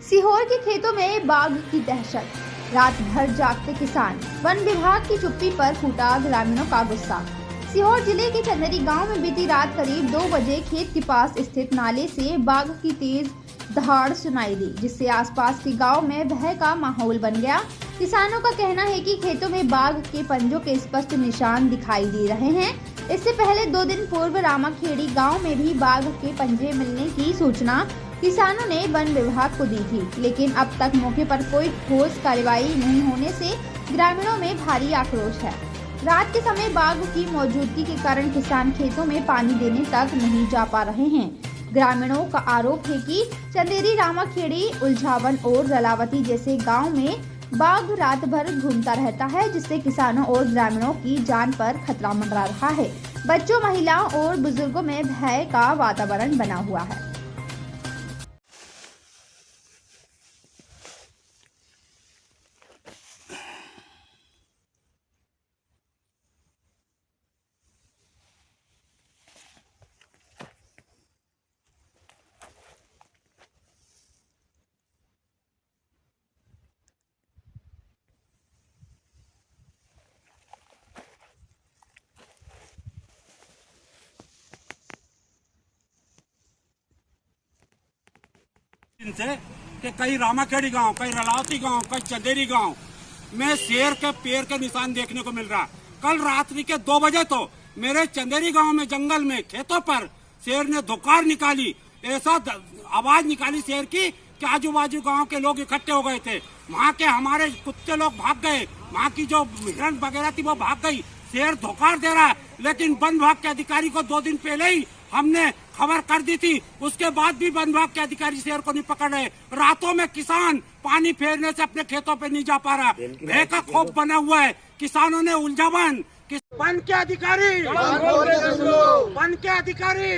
सीहोर के खेतों में बाघ की दहशत, रात भर जागते किसान, वन विभाग की चुप्पी पर फूटा ग्रामीणों का गुस्सा। सीहोर जिले के चंदेरी गांव में बीती रात करीब 2 बजे खेत के पास स्थित नाले से बाघ की तेज दहाड़ सुनाई दी, जिससे आसपास के गांव में भय का माहौल बन गया। किसानों का कहना है कि खेतों में बाघ के पंजों के स्पष्ट निशान दिखाई दे रहे हैं। इससे पहले 2 दिन पूर्व रामाखेड़ी गांव में भी बाघ के पंजे मिलने की सूचना किसानों ने वन विभाग को दी थी, लेकिन अब तक मौके पर कोई ठोस कार्रवाई नहीं होने से ग्रामीणों में भारी आक्रोश है। रात के समय बाघ की मौजूदगी के कारण किसान खेतों में पानी देने तक नहीं जा पा रहे हैं। ग्रामीणों का आरोप है कि चंदेरी, रामाखेड़ी, उलझावन और जलावती जैसे गांव में बाघ रात भर घूमता रहता है, जिससे किसानों और ग्रामीणों की जान पर खतरा मंडरा रहा है। बच्चों, महिलाओं और बुजुर्गों में भय का वातावरण बना हुआ है। से कि कई रामाखेड़ी गांव, कई रलावती गांव, कई चंदेरी गांव में शेर के पैर के निशान देखने को मिल रहा। कल रात्रि के 2 बजे तो मेरे चंदेरी गांव में जंगल में खेतों पर शेर ने धुकार निकाली, ऐसा आवाज निकाली शेर की कि आजू बाजू गांव के लोग इकट्ठे हो गए थे। वहाँ के हमारे कुत्ते लोग भाग गए, वहाँ की जो हिरण वगैरह थी वो भाग गई। शेर धुकार दे रहा है, लेकिन वन विभाग के अधिकारी को 2 दिन पहले ही हमने खबर कर दी थी, उसके बाद भी वन विभाग के अधिकारी शेर को नहीं पकड़ रहे। रातों में किसान पानी फेरने से अपने खेतों पे नहीं जा पा रहा, भय का खौफ बना हुआ है। किसानों ने उलझावन, वन के अधिकारी, वन के अधिकारी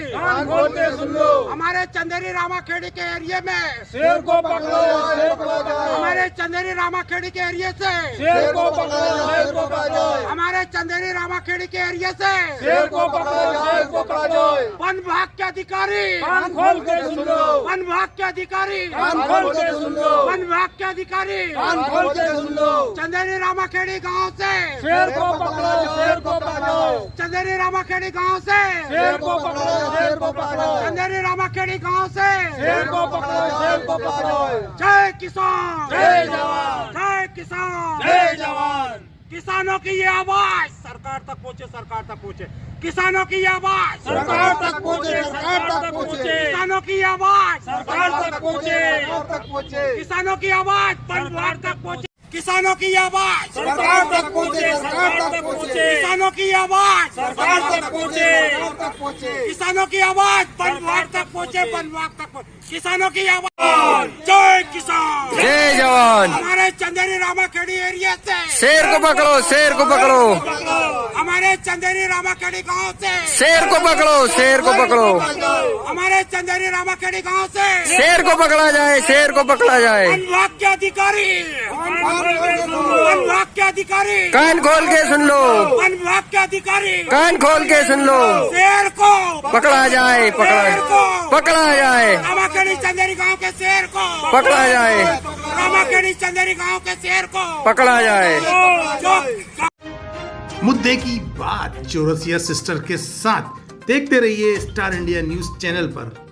हमारे चंदेरी रामाखेड़ी के एरिया में शेर को पकड़ो, शेर को पकड़ो। हमारे चंदेरी रामाखेड़ी के एरिया से शेर को पकड़ो, शेर को पकड़ो। हमारे चंदेरी रामाखेड़ी के एरिया से शेर को पकड़ो, शेर को पकड़ो। वन विभाग के अधिकारी कान खोल के सुन लो, वन विभाग के अधिकारी कान खोल के सुन लो, वन विभाग के अधिकारी कान खोल के सुन लो। चंदेरी रामाखेड़ी गांव से शेर को पकड़ो, शेर को पकड़ो। चंदेरी रामाखेड़ी गांव से शेर को पकड़ो, शेर को पकड़ो। चंदेरी रामाखेड़ी गांव से शेर को पकड़ो, शेर को पकड़ो। जय किसान, जय जवान, जय किसान, जय जवान। किसानों की ये आवाज सरकार तक पहुँचे, सरकार तक पहुँचे। किसानों की ये आवाज सरकार तक पहुँचे, सरकार तक पहुँचे। किसानों की आवाज सरकार तक पहुँचे, सरकार तक पहुँचे। किसानों की आवाज वन विभाग तक पहुँचे। किसानों की आवाज सरकार तक पहुँचे, सरकार तक पहुँचे। किसानों की आवाज सरकार तक पहुँचे, सरकार तक पहुँचे। किसानों की आवाज वन विभाग तक पहुँचे, वन विभाग तक पहुँचे। किसानों की आवाज, जय किसान, जय जवान। हमारे चंदेरी रामाखेड़ी एरिया से शेर को पकड़ो, शेर को पकड़ो। हमारे चंदेरी रामाखेड़ी गांव से शेर को पकड़ो, शेर को पकड़ो। हमारे चंदेरी रामाखेड़ी गांव से शेर को पकड़ा जाए, शेर को पकड़ा जाए। वन विभाग के अधिकारी, वन विभाग के अधिकारी कान खोल के सुन लो, वन विभाग के अधिकारी कान खोल के सुन लो। शेर को पकड़ा जाए, पकड़ा जाए, रामाखेड़ी चंदेरी गांव के शेर को पकड़ा जाए, रामाखेड़ी चंदेरी गांव के शेर को पकड़ा जाए। जो मुद्दे की बात चौरसिया सिस्टर के साथ देखते रहिए स्टार इंडिया न्यूज चैनल पर।